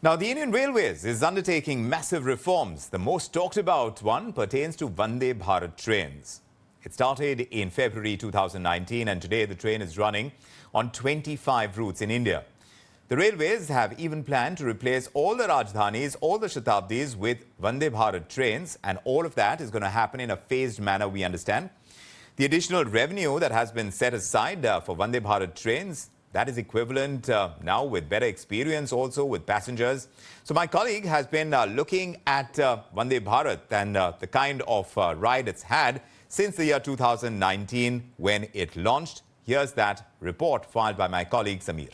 Now, the Indian Railways is undertaking massive reforms. The most talked about one pertains to Vande Bharat trains. It started in February 2019 and today the train is running on 25 routes in India. The railways have even planned to replace all the Rajdhanis, all the Shatabdis with Vande Bharat trains, and all of that is going to happen in a phased manner, we understand. The additional revenue that has been set aside for Vande Bharat trains, that is equivalent now with better experience also with passengers. So my colleague has been looking at Vande Bharat and the kind of ride it's had since the year 2019 when it launched. Here's that report filed by my colleague Samir.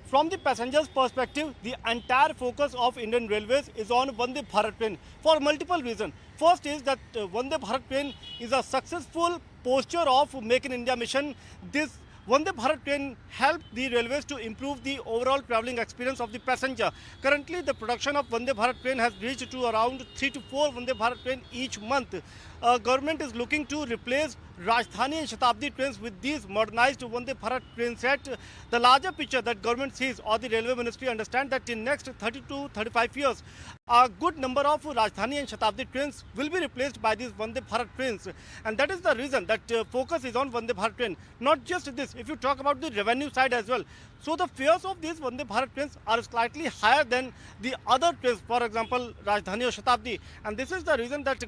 From the passenger's perspective, the entire focus of Indian Railways is on Vande Bharat train for multiple reasons. First is that Vande Bharat train is a successful posture of Make in India mission. This Vande Bharat train helped the railways to improve the overall travelling experience of the passenger. Currently, the production of Vande Bharat train has reached to around 3 to 4 Vande Bharat train each month. Government is looking to replace Rajdhani and Shatabdi trains with these modernized Vande Bharat train set. The larger picture that government sees or the railway ministry understand that in next 30 to 35 years, a good number of Rajdhani and Shatabdi trains will be replaced by these Vande Bharat trains. And that is the reason that focus is on Vande Bharat train. Not just this, if you talk about the revenue side as well. So the fares of these Vande Bharat trains are slightly higher than the other trains, for example, Rajdhani or Shatabdi. And this is the reason that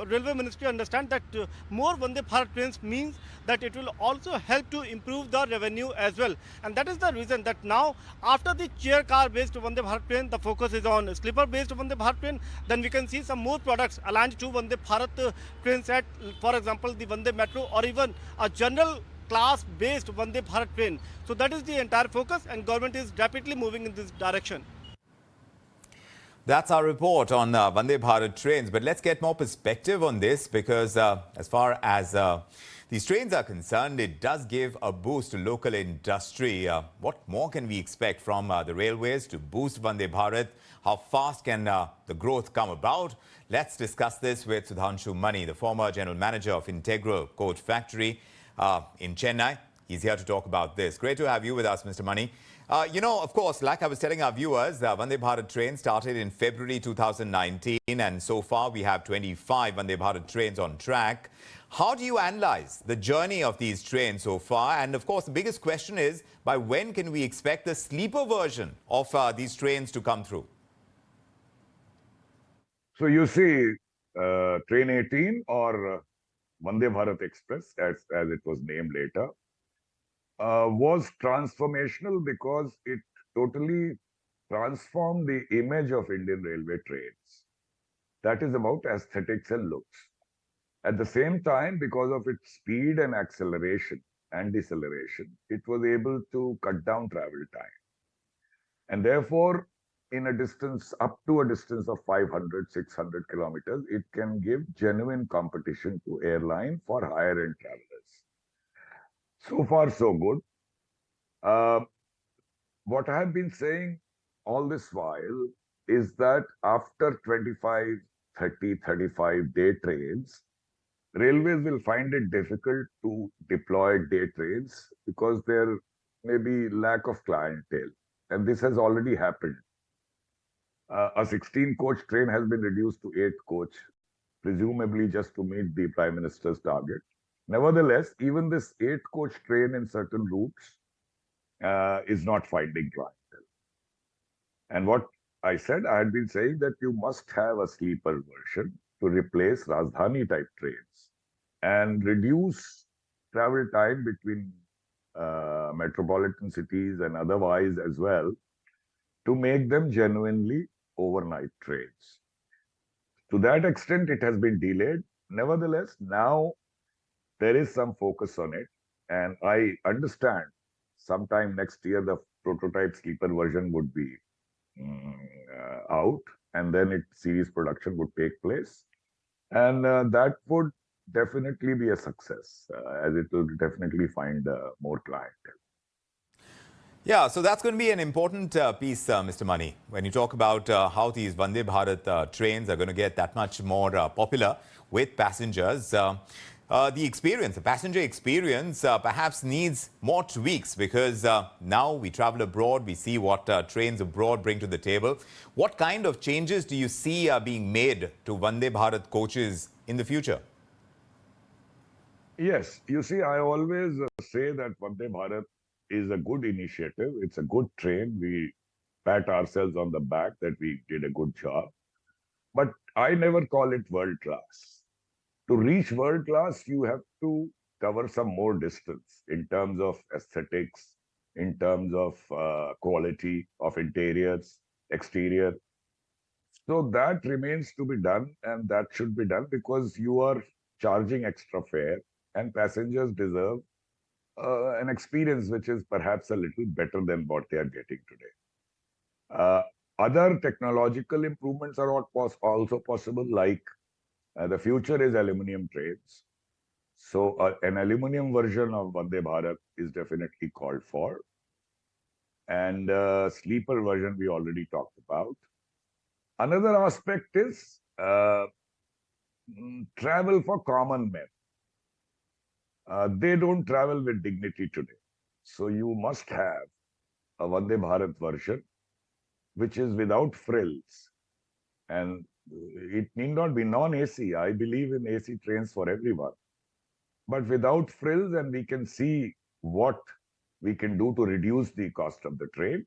railway ministry understand that more Vande Bharat trains means that it will also help to improve the revenue as well. And that is the reason that now after the chair car based Vande Bharat train, the focus is on sleeper based Vande Bharat train. Then we can see some more products aligned to Vande Bharat train set, for example, the Vande Metro or even a general class based Vande Bharat train. So that is the entire focus and government is rapidly moving in this direction. That's our report on Vande Bharat trains. But let's get more perspective on this because as far as these trains are concerned, it does give a boost to local industry. What more can we expect from the railways to boost Vande Bharat? How fast can the growth come about? Let's discuss this with Sudhanshu Mani, the former general manager of Integral Coach Factory in Chennai. He's here to talk about this. Great to have you with us, Mr. Mani. You know, of course, like I was telling our viewers, the Vande Bharat train started in February 2019 and so far we have 25 Vande Bharat trains on track. How do you analyze the journey of these trains so far? And of course, the biggest question is, by when can we expect the sleeper version of these trains to come through? So you see, Train 18 or Vande Bharat Express, as it was named later, was transformational because it totally transformed the image of Indian railway trains. That is about aesthetics and looks. At the same time, because of its speed and acceleration and deceleration, it was able to cut down travel time. And therefore, in a distance, up to a distance of 500, 600 kilometers, it can give genuine competition to airline for higher end travelers. So far, so good. What I have been saying all this while is that after 25, 30, 35 day trains, railways will find it difficult to deploy day trains because there may be lack of clientele. And this has already happened. A 16 coach train has been reduced to 8 coach, presumably just to meet the Prime Minister's target. Nevertheless, even this 8 coach train in certain routes is not finding clientele. And what I said, I had been saying that you must have a sleeper version to replace Rajdhani type trains and reduce travel time between metropolitan cities and otherwise as well to make them genuinely overnight trains. To that extent, it has been delayed. Nevertheless, now there is some focus on it. And I understand sometime next year, the prototype sleeper version would be out and then series production would take place. And that would definitely be a success as it will definitely find more clientele. Yeah, so that's going to be an important piece, Mr. Mani, when you talk about how these Vande Bharat trains are going to get that much more popular with passengers. the experience, the passenger experience, perhaps needs more tweaks because now we travel abroad, we see what trains abroad bring to the table. What kind of changes do you see being made to Vande Bharat coaches in the future? Yes, you see, I always say that Vande Bharat is a good initiative. It's a good train. We pat ourselves on the back that we did a good job. But I never call it world class. To reach world class, you have to cover some more distance in terms of aesthetics, in terms of quality of interiors, exterior. So that remains to be done, and that should be done because you are charging extra fare, and passengers deserve an experience which is perhaps a little better than what they are getting today. Uh, Other technological improvements are also possible, like the future is aluminum trains. So an aluminum version of Vande Bharat is definitely called for. And sleeper version we already talked about. Another aspect is travel for common men. They don't travel with dignity today. So you must have a Vande Bharat version, which is without frills. And it need not be non-AC. I believe in AC trains for everyone. But without frills, and we can see what we can do to reduce the cost of the train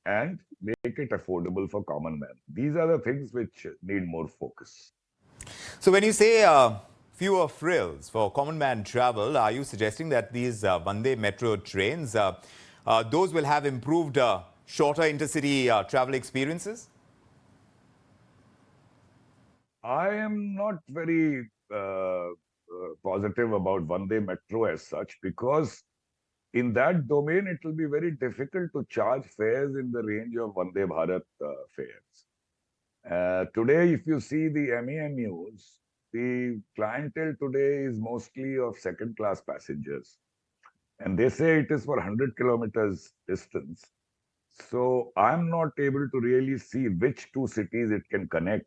and make it affordable for common man. These are the things which need more focus. So when you say fewer frills for common man travel, are you suggesting that these Vande Metro trains, those will have improved shorter intercity travel experiences? I am not very positive about Vande Metro as such because in that domain it will be very difficult to charge fares in the range of Vande Bharat fares. Today, if you see the MEMUs, the clientele today is mostly of second class passengers. And they say it is for 100 kilometers distance. So I'm not able to really see which two cities it can connect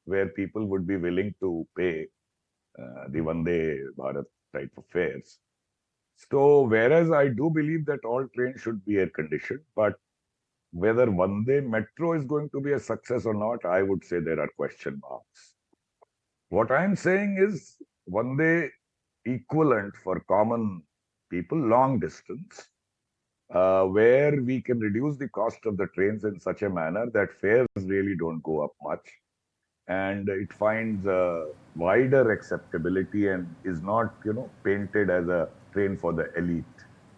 where people would be willing to pay the Vande Bharat type of fares. So, whereas I do believe that all trains should be air conditioned, but whether Vande Metro is going to be a success or not, I would say there are question marks. What I'm saying is Vande equivalent for common people, long distance, where we can reduce the cost of the trains in such a manner that fares really don't go up much and it finds a wider acceptability and is not, painted as a train for the elite.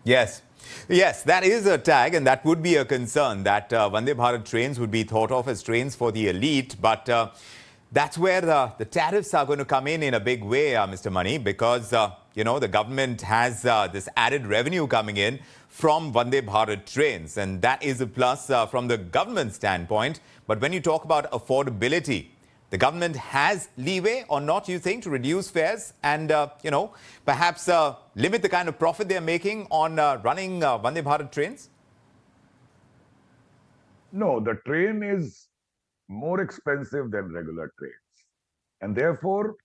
Yes. Yes, that is a tag, and that would be a concern that Vande Bharat trains would be thought of as trains for the elite. But that's where the tariffs are going to come in a big way, Mr. Mani, because, the government has this added revenue coming in from Vande Bharat trains. And that is a plus from the government standpoint. But when you talk about affordability, the government has leeway or not, you think, to reduce fares and, perhaps limit the kind of profit they're making on running Vande Bharat trains? No, the train is more expensive than regular trains. And therefore,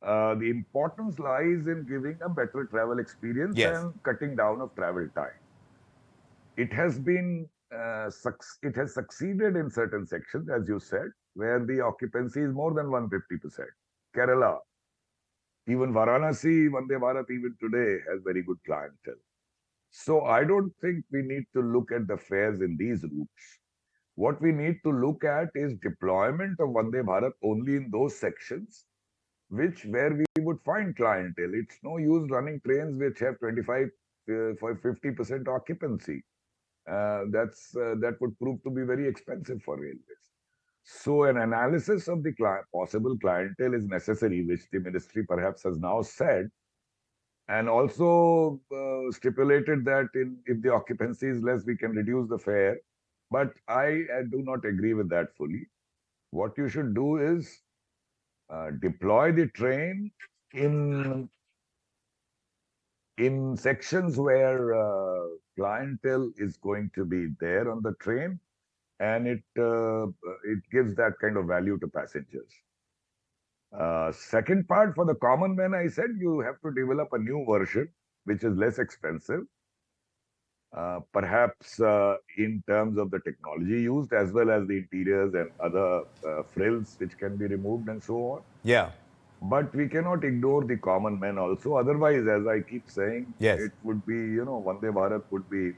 the importance lies in giving a better travel experience Yes. and cutting down of travel time. It has been it has succeeded in certain sections, as you said, where the occupancy is more than 150%. Kerala, even Varanasi, Vande Bharat, even today has very good clientele. So I don't think we need to look at the fares in these routes. What we need to look at is deployment of Vande Bharat only in those sections where we would find clientele. It's no use running trains which have 25 for 50% occupancy. That would prove to be very expensive for railways. So an analysis of the possible clientele is necessary, which the ministry perhaps has now said, and also stipulated that if the occupancy is less, we can reduce the fare. But I do not agree with that fully. What you should do is deploy the train in sections where clientele is going to be there on the train, and it gives that kind of value to passengers. Second part, for the common man, I said you have to develop a new version which is less expensive, perhaps in terms of the technology used as well as the interiors and other frills which can be removed and so on. Yeah. But we cannot ignore the common man also. Otherwise, as I keep saying, Yes. it would be, Vande Bharat would be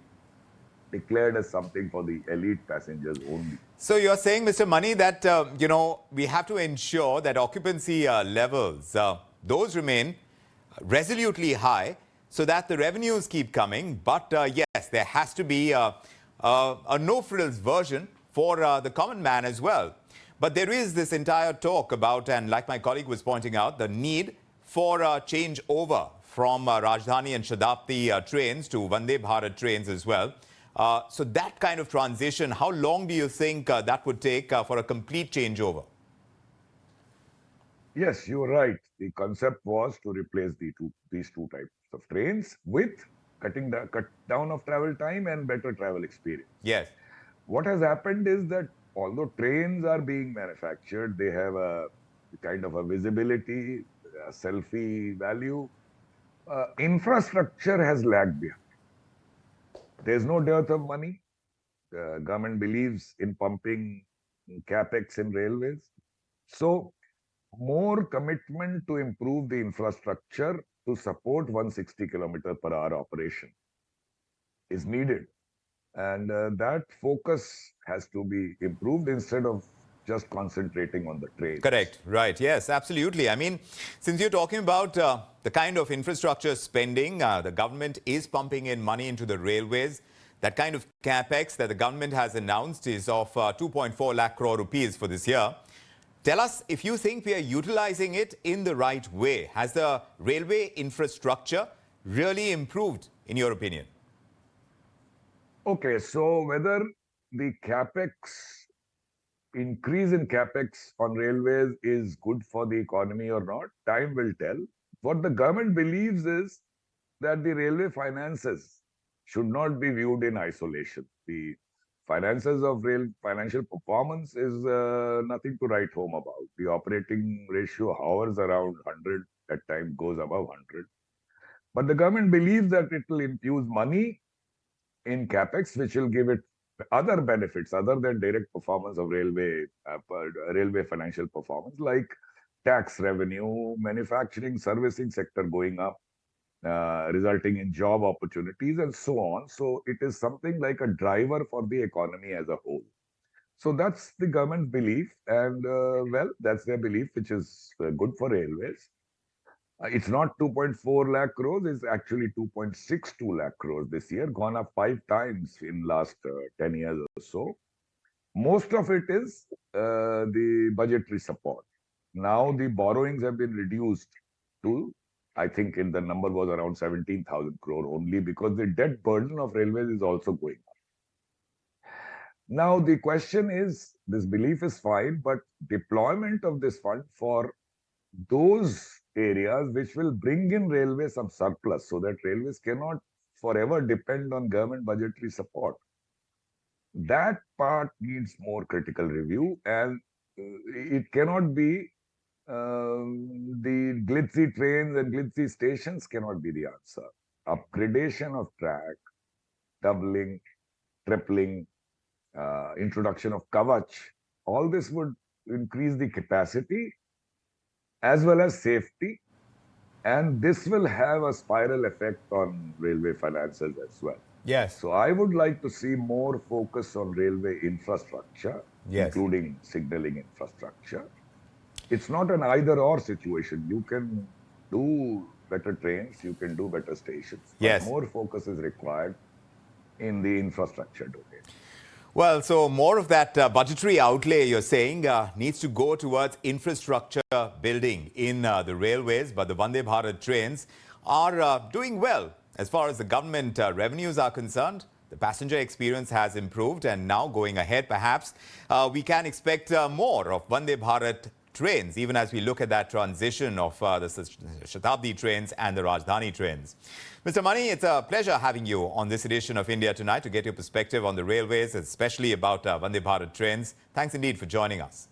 declared as something for the elite passengers only. So you're saying, Mr. Mani, that, we have to ensure that occupancy levels, those remain resolutely high so that the revenues keep coming. But yes, there has to be a no-frills version for the common man as well. But there is this entire talk about, and like my colleague was pointing out, the need for a change over from Rajdhani and Shatabdi trains to Vande Bharat trains as well. So that kind of transition, how long do you think that would take for a complete changeover? Yes, you're right. The concept was to replace these two types of trains with cut down of travel time and better travel experience. Yes. What has happened is that although trains are being manufactured, they have a kind of a visibility, a selfie value. Infrastructure has lagged behind. There's no dearth of money. Government believes in pumping capex in railways. So more commitment to improve the infrastructure to support 160 kilometer per hour operation is needed. And that focus has to be improved instead of just concentrating on the trains. Correct. Right. Yes, absolutely. I mean, since you're talking about the kind of infrastructure spending, the government is pumping in money into the railways. That kind of capex that the government has announced is of 2.4 lakh crore rupees for this year. Tell us if you think we are utilizing it in the right way. Has the railway infrastructure really improved, in your opinion? Okay, so whether the increase in capex on railways is good for the economy or not, time will tell. What the government believes is that the railway finances should not be viewed in isolation. The finances of rail financial performance is nothing to write home about. The operating ratio hovers around 100, at times goes above 100. But the government believes that it will infuse money in capex, which will give it other benefits other than direct performance of railway financial performance, like tax revenue, manufacturing, servicing sector going up, resulting in job opportunities and so on. So it is something like a driver for the economy as a whole. So that's the government's belief, and that's their belief, which is good for railways. It's not 2.4 lakh crores, it's actually 2.62 lakh crores this year, gone up 5 times in last 10 years or so. Most of it is the budgetary support. Now the borrowings have been reduced to, I think in the number was around 17,000 crore only, because the debt burden of railways is also going up. Now the question is, this belief is fine, but deployment of this fund for those areas which will bring in railways some surplus, so that railways cannot forever depend on government budgetary support. That part needs more critical review, and it cannot be the glitzy trains and glitzy stations cannot be the answer. Upgradation of track, doubling, tripling, introduction of Kavach, all this would increase the capacity as well as safety, and this will have a spiral effect on railway finances as well. Yes. So I would like to see more focus on railway infrastructure, Yes. including signaling infrastructure. It's not an either-or situation. You can do better trains, you can do better stations, but Yes. more focus is required in the infrastructure domain. Well, so more of that budgetary outlay, you're saying, needs to go towards infrastructure building in the railways, but the Vande Bharat trains are doing well as far as the government revenues are concerned. The passenger experience has improved, and now going ahead, perhaps, we can expect more of Vande Bharat trains, even as we look at that transition of the Shatabdi trains and the Rajdhani trains. Mr. Mani, it's a pleasure having you on this edition of India Tonight to get your perspective on the railways, especially about Vande Bharat trains. Thanks indeed for joining us.